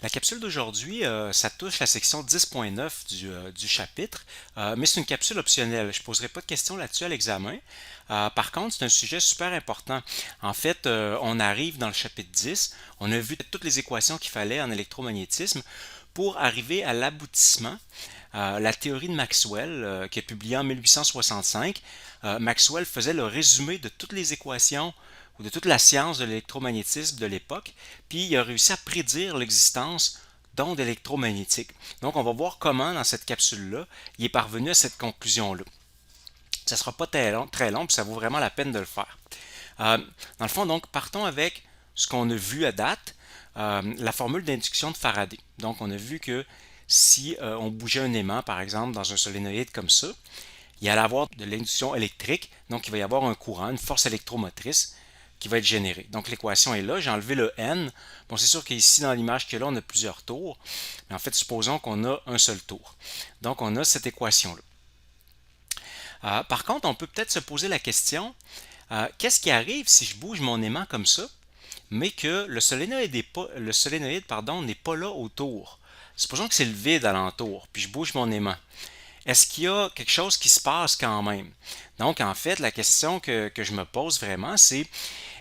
La capsule d'aujourd'hui, ça touche la section 10.9 du chapitre, mais c'est une capsule optionnelle. Je ne poserai pas de questions là-dessus à l'examen. Par contre, c'est un sujet super important. En fait, on arrive dans le chapitre 10, on a vu toutes les équations qu'il fallait en électromagnétisme pour arriver à l'aboutissement. La théorie de Maxwell, qui est publiée en 1865, Maxwell faisait le résumé de toutes les équations ou de toute la science de l'électromagnétisme de l'époque, puis il a réussi à prédire l'existence d'ondes électromagnétiques. Donc, on va voir comment, dans cette capsule-là, il est parvenu à cette conclusion-là. Ça ne sera pas très long, puis ça vaut vraiment la peine de le faire. Dans le fond, donc, partons avec ce qu'on a vu à date, la formule d'induction de Faraday. Donc, on a vu que si on bougeait un aimant, par exemple, dans un solénoïde comme ça, il allait avoir de l'induction électrique, donc il va y avoir un courant, une force électromotrice qui va être générée. Donc l'équation est là, j'ai enlevé le n. Bon, c'est sûr qu'ici, dans l'image que là, on a plusieurs tours, mais en fait, supposons qu'on a un seul tour. Donc on a cette équation-là. Par contre, on peut peut-être se poser la question, qu'est-ce qui arrive si je bouge mon aimant comme ça, mais que le solénoïde n'est pas là autour? Supposons que c'est le vide alentour, puis je bouge mon aimant. Est-ce qu'il y a quelque chose qui se passe quand même? Donc, en fait, la question que je me pose vraiment, c'est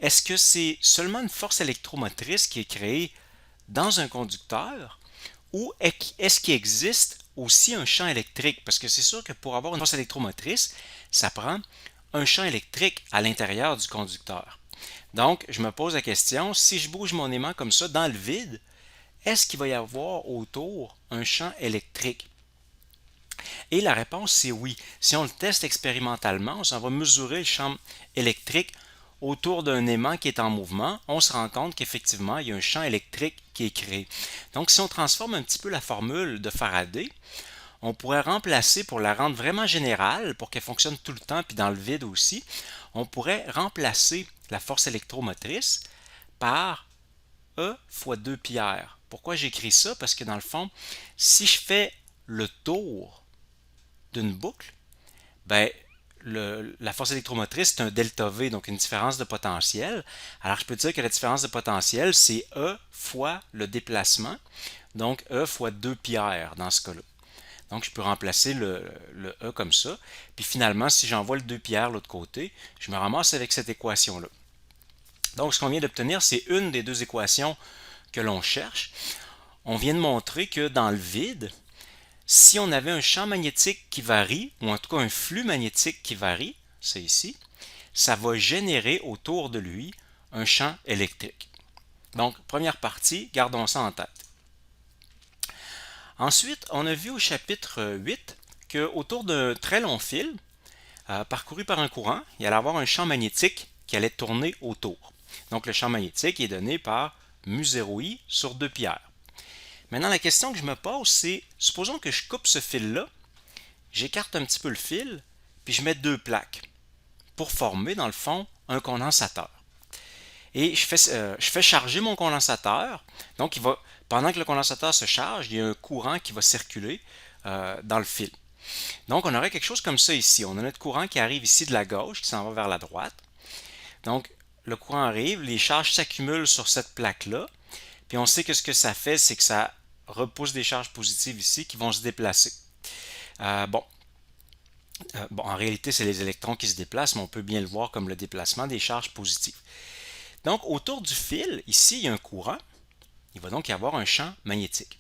est-ce que c'est seulement une force électromotrice qui est créée dans un conducteur ou est-ce qu'il existe aussi un champ électrique? Parce que c'est sûr que pour avoir une force électromotrice, ça prend un champ électrique à l'intérieur du conducteur. Donc, je me pose la question, si je bouge mon aimant comme ça dans le vide, est-ce qu'il va y avoir autour un champ électrique? Et la réponse, c'est oui. Si on le teste expérimentalement, on va mesurer le champ électrique autour d'un aimant qui est en mouvement, on se rend compte qu'effectivement, il y a un champ électrique qui est créé. Donc, si on transforme un petit peu la formule de Faraday, on pourrait remplacer, pour la rendre vraiment générale, pour qu'elle fonctionne tout le temps, puis dans le vide aussi, on pourrait remplacer la force électromotrice par E fois 2 pi r. Pourquoi j'écris ça? Parce que dans le fond, si je fais le tour d'une boucle, ben, la force électromotrice, c'est un delta V, donc une différence de potentiel. Alors, je peux dire que la différence de potentiel, c'est E fois le déplacement, donc E fois 2 pi r dans ce cas-là. Donc, je peux remplacer le E comme ça. Puis finalement, si j'envoie le 2 pi r de l'autre côté, je me ramasse avec cette équation-là. Donc, ce qu'on vient d'obtenir, c'est une des deux équations que l'on cherche. On vient de montrer que dans le vide, si on avait un champ magnétique qui varie, ou en tout cas un flux magnétique qui varie, c'est ici, ça va générer autour de lui un champ électrique. Donc, première partie, gardons ça en tête. Ensuite, on a vu au chapitre 8 qu'autour d'un très long fil, parcouru par un courant, il allait avoir un champ magnétique qui allait tourner autour. Donc, le champ magnétique est donné par mu0i sur 2 pi r. Maintenant, la question que je me pose, c'est, supposons que je coupe ce fil-là, j'écarte un petit peu le fil, puis je mets deux plaques pour former, dans le fond, un condensateur. Et je fais charger mon condensateur. Donc, pendant que le condensateur se charge, il y a un courant qui va circuler dans le fil. Donc, on aurait quelque chose comme ça ici. On a notre courant qui arrive ici de la gauche, qui s'en va vers la droite. Donc, le courant arrive, les charges s'accumulent sur cette plaque-là. Puis on sait que ce que ça fait, c'est que ça repousse des charges positives ici qui vont se déplacer. Bon, en réalité, c'est les électrons qui se déplacent, mais on peut bien le voir comme le déplacement des charges positives. Donc, autour du fil, ici, il y a un courant. Il va donc y avoir un champ magnétique.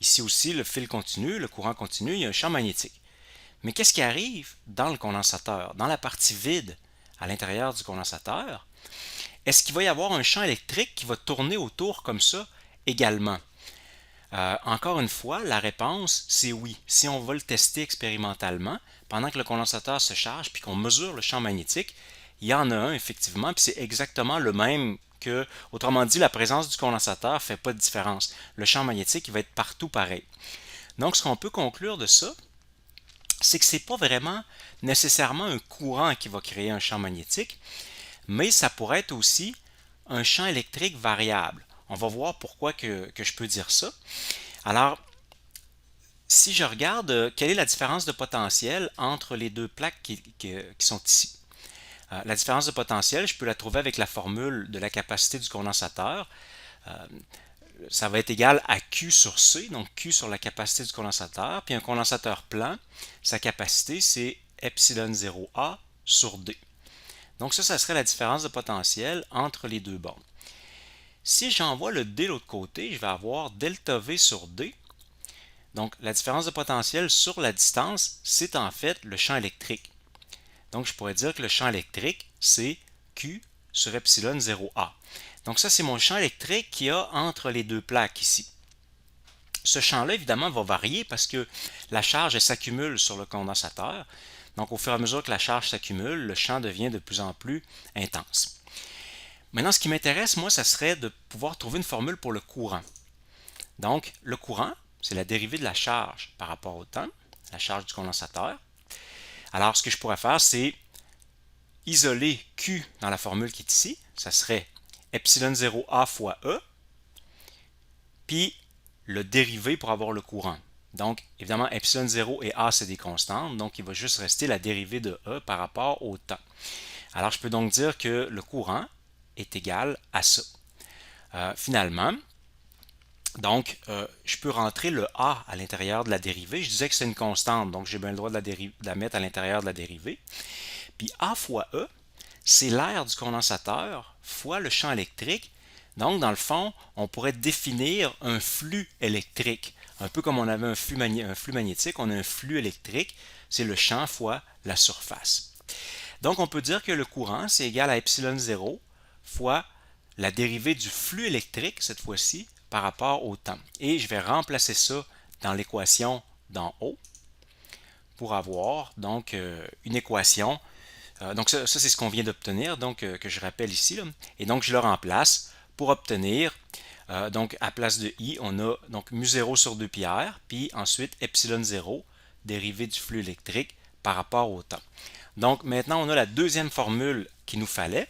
Ici aussi, le fil continue, le courant continue, il y a un champ magnétique. Mais qu'est-ce qui arrive dans le condensateur, dans la partie vide à l'intérieur du condensateur? Est-ce qu'il va y avoir un champ électrique qui va tourner autour comme ça également? Encore une fois, la réponse, c'est oui. Si on va le tester expérimentalement, pendant que le condensateur se charge puis qu'on mesure le champ magnétique, il y en a un effectivement, puis c'est exactement le même que, autrement dit, la présence du condensateur ne fait pas de différence. Le champ magnétique, il va être partout pareil. Donc, ce qu'on peut conclure de ça, c'est que ce n'est pas vraiment nécessairement un courant qui va créer un champ magnétique, mais ça pourrait être aussi un champ électrique variable. On va voir pourquoi que je peux dire ça. Alors, si je regarde quelle est la différence de potentiel entre les deux plaques qui sont ici. La différence de potentiel, je peux la trouver avec la formule de la capacité du condensateur. ça va être égal à Q sur C, donc Q sur la capacité du condensateur, puis un condensateur plein, sa capacité, c'est epsilon 0A sur D. Donc ça serait la différence de potentiel entre les deux bornes. Si j'envoie le D de l'autre côté, je vais avoir delta V sur D. Donc la différence de potentiel sur la distance, c'est en fait le champ électrique. Donc je pourrais dire que le champ électrique, c'est Q sur epsilon 0A. Donc ça, c'est mon champ électrique qu'il y a entre les deux plaques ici. Ce champ-là, évidemment, va varier parce que la charge s'accumule sur le condensateur. Donc, au fur et à mesure que la charge s'accumule, le champ devient de plus en plus intense. Maintenant, ce qui m'intéresse, moi, ça serait de pouvoir trouver une formule pour le courant. Donc, le courant, c'est la dérivée de la charge par rapport au temps, la charge du condensateur. Alors, ce que je pourrais faire, c'est isoler Q dans la formule qui est ici. Ça serait epsilon 0A fois E, puis le dérivé pour avoir le courant. Donc, évidemment, epsilon 0 et A, c'est des constantes, donc il va juste rester la dérivée de E par rapport au temps. Alors, je peux donc dire que le courant est égal à ça. Finalement, donc, je peux rentrer le A à l'intérieur de la dérivée. Je disais que c'est une constante, donc j'ai bien le droit de la mettre à l'intérieur de la dérivée. Puis A fois E, c'est l'air du condensateur fois le champ électrique. Donc, dans le fond, on pourrait définir un flux électrique. Un peu comme on avait un flux magnétique, on a un flux électrique, c'est le champ fois la surface. Donc, on peut dire que le courant, c'est égal à epsilon 0 fois la dérivée du flux électrique, cette fois-ci, par rapport au temps. Et je vais remplacer ça dans l'équation d'en haut pour avoir donc une équation. Donc ça c'est ce qu'on vient d'obtenir, donc que je rappelle ici. Là. Et donc je le remplace pour obtenir, donc à place de I, on a donc mu0 sur 2 pi r, puis ensuite epsilon 0, dérivée du flux électrique par rapport au temps. Donc maintenant on a la deuxième formule qu'il nous fallait.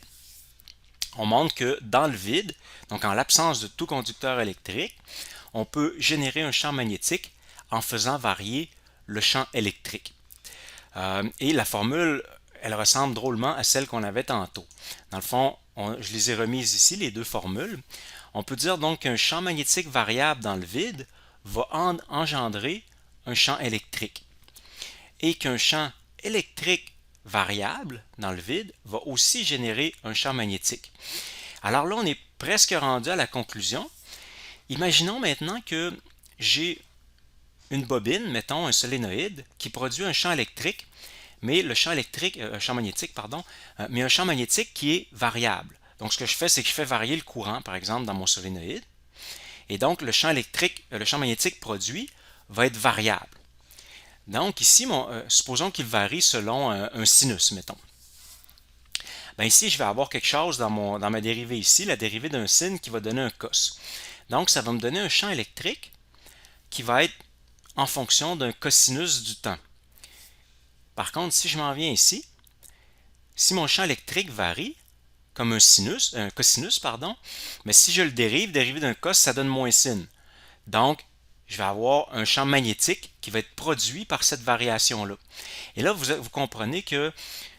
On montre que dans le vide, donc en l'absence de tout conducteur électrique, on peut générer un champ magnétique en faisant varier le champ électrique. Et la formule, elle ressemble drôlement à celle qu'on avait tantôt. Dans le fond, je les ai remises ici, les deux formules. On peut dire donc qu'un champ magnétique variable dans le vide va engendrer un champ électrique. Et qu'un champ électrique variable dans le vide va aussi générer un champ magnétique. Alors là, on est presque rendu à la conclusion. Imaginons maintenant que j'ai une bobine, mettons un solénoïde, qui produit un champ électrique, mais le champ électrique, un champ magnétique, pardon, mais un champ magnétique qui est variable. Donc ce que je fais, c'est que je fais varier le courant, par exemple, dans mon solénoïde. Et donc le champ électrique, le champ magnétique produit va être variable. Donc ici, supposons qu'il varie selon un sinus, mettons. Bien ici, je vais avoir quelque chose dans ma dérivée ici, la dérivée d'un sin qui va donner un cos. Donc ça va me donner un champ électrique qui va être en fonction d'un cosinus du temps. Par contre, si je m'en viens ici, si mon champ électrique varie, comme un cosinus, pardon, mais si je le dérivé d'un cos, ça donne moins sin. Donc, je vais avoir un champ magnétique qui va être produit par cette variation-là. Et là, vous comprenez que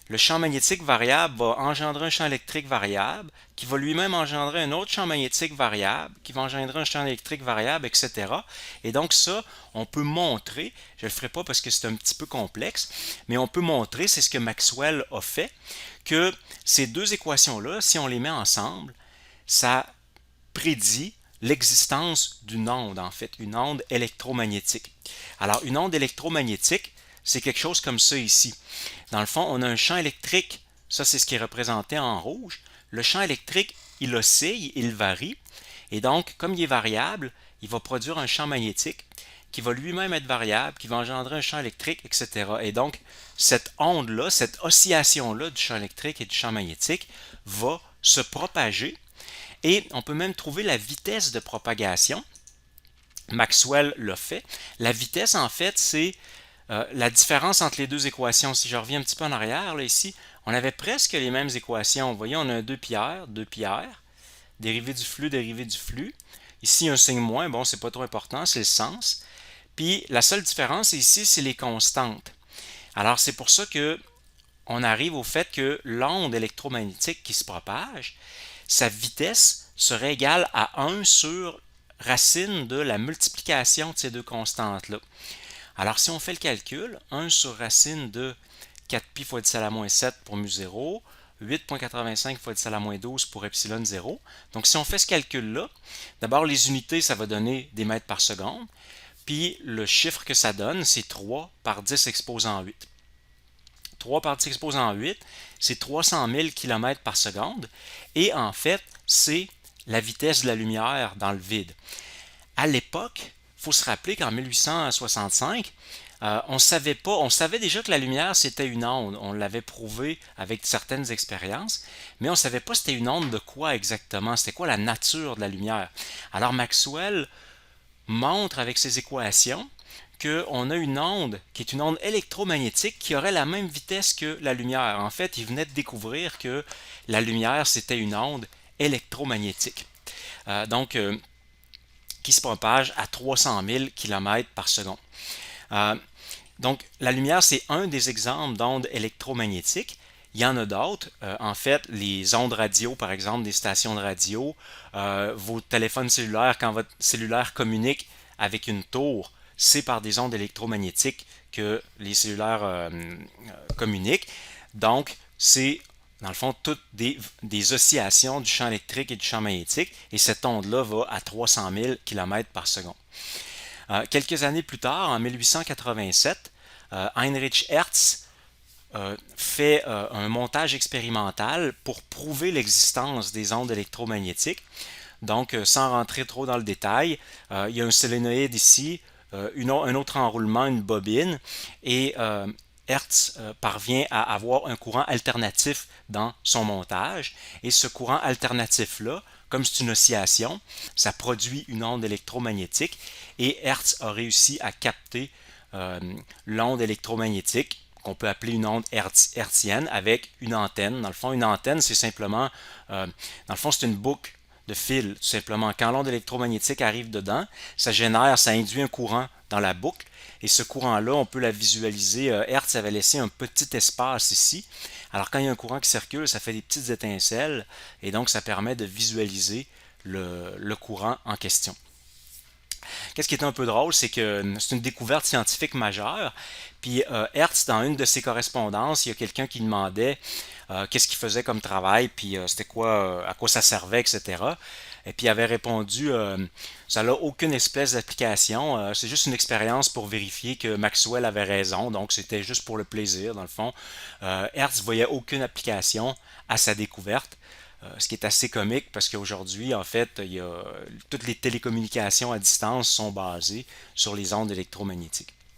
le champ magnétique variable va engendrer un champ électrique variable, qui va lui-même engendrer un autre champ magnétique variable, qui va engendrer un champ électrique variable, etc. Et donc ça, on peut montrer, je ne le ferai pas parce que c'est un petit peu complexe, mais on peut montrer, c'est ce que Maxwell a fait, que ces deux équations-là, si on les met ensemble, ça prédit l'existence d'une onde, en fait, une onde électromagnétique. Alors, une onde électromagnétique, c'est quelque chose comme ça ici. Dans le fond, on a un champ électrique, ça c'est ce qui est représenté en rouge. Le champ électrique, il oscille, il varie, et donc, comme il est variable, il va produire un champ magnétique qui va lui-même être variable, qui va engendrer un champ électrique, etc. Et donc, cette onde-là, cette oscillation-là du champ électrique et du champ magnétique va se propager. Et on peut même trouver la vitesse de propagation. Maxwell l'a fait. La vitesse, en fait, c'est la différence entre les deux équations. Si je reviens un petit peu en arrière, là, ici, on avait presque les mêmes équations. Vous voyez, on a un 2 pi r, dérivée du flux, dérivée du flux. Ici, un signe moins, bon, c'est pas trop important, c'est le sens. Puis, la seule différence ici, c'est les constantes. Alors, c'est pour ça que on arrive au fait que l'onde électromagnétique qui se propage, sa vitesse serait égale à 1 sur racine de la multiplication de ces deux constantes-là. Alors, si on fait le calcul, 1 sur racine de 4pi fois 10 à la moins 7 pour mu0, 8,85 fois 10 à la moins 12 pour epsilon 0. Donc, si on fait ce calcul-là, d'abord, les unités, ça va donner des mètres par seconde. Puis, le chiffre que ça donne, c'est 3 par 10 exposant 8. 3 par 10 exposant 8, c'est 300 000 km par seconde. Et en fait, c'est la vitesse de la lumière dans le vide. À l'époque, il faut se rappeler qu'en 1865, on savait déjà que la lumière c'était une onde, on l'avait prouvé avec certaines expériences, mais on ne savait pas c'était une onde de quoi exactement, c'était quoi la nature de la lumière. Alors Maxwell montre avec ses équations qu'on a une onde qui est une onde électromagnétique qui aurait la même vitesse que la lumière. En fait, il venait de découvrir que la lumière c'était une onde électromagnétique. Qui se propage à 300 000 km par seconde. Donc, la lumière, c'est un des exemples d'ondes électromagnétiques. Il y en a d'autres. En fait, les ondes radio, par exemple, des stations de radio, vos téléphones cellulaires, quand votre cellulaire communique avec une tour, c'est par des ondes électromagnétiques que les cellulaires communiquent. Donc, c'est dans le fond toutes des oscillations du champ électrique et du champ magnétique, et cette onde-là va à 300 000 km par seconde. Quelques années plus tard, en 1887, Heinrich Hertz fait un montage expérimental pour prouver l'existence des ondes électromagnétiques. Donc, sans rentrer trop dans le détail, il y a un solénoïde ici, un autre enroulement, une bobine, et Hertz parvient à avoir un courant alternatif dans son montage. Et ce courant alternatif-là, comme c'est une oscillation, ça produit une onde électromagnétique. Et Hertz a réussi à capter l'onde électromagnétique, qu'on peut appeler une onde hertzienne, avec une antenne. Dans le fond, une antenne, c'est simplement, dans le fond, c'est une boucle de fil, tout simplement. Quand l'onde électromagnétique arrive dedans, ça induit un courant dans la boucle. Et ce courant-là, on peut la visualiser. Hertz avait laissé un petit espace ici. Alors quand il y a un courant qui circule, ça fait des petites étincelles. Et donc, ça permet de visualiser le courant en question. Qu'est-ce qui est un peu drôle, c'est que c'est une découverte scientifique majeure. Puis Hertz, dans une de ses correspondances, il y a quelqu'un qui demandait qu'est-ce qu'il faisait comme travail, puis c'était quoi, à quoi ça servait, etc. Et puis il avait répondu ça n'a aucune espèce d'application, c'est juste une expérience pour vérifier que Maxwell avait raison, donc c'était juste pour le plaisir, dans le fond. Hertz voyait aucune application à sa découverte. Ce qui est assez comique parce qu'aujourd'hui, en fait, toutes les télécommunications à distance sont basées sur les ondes électromagnétiques.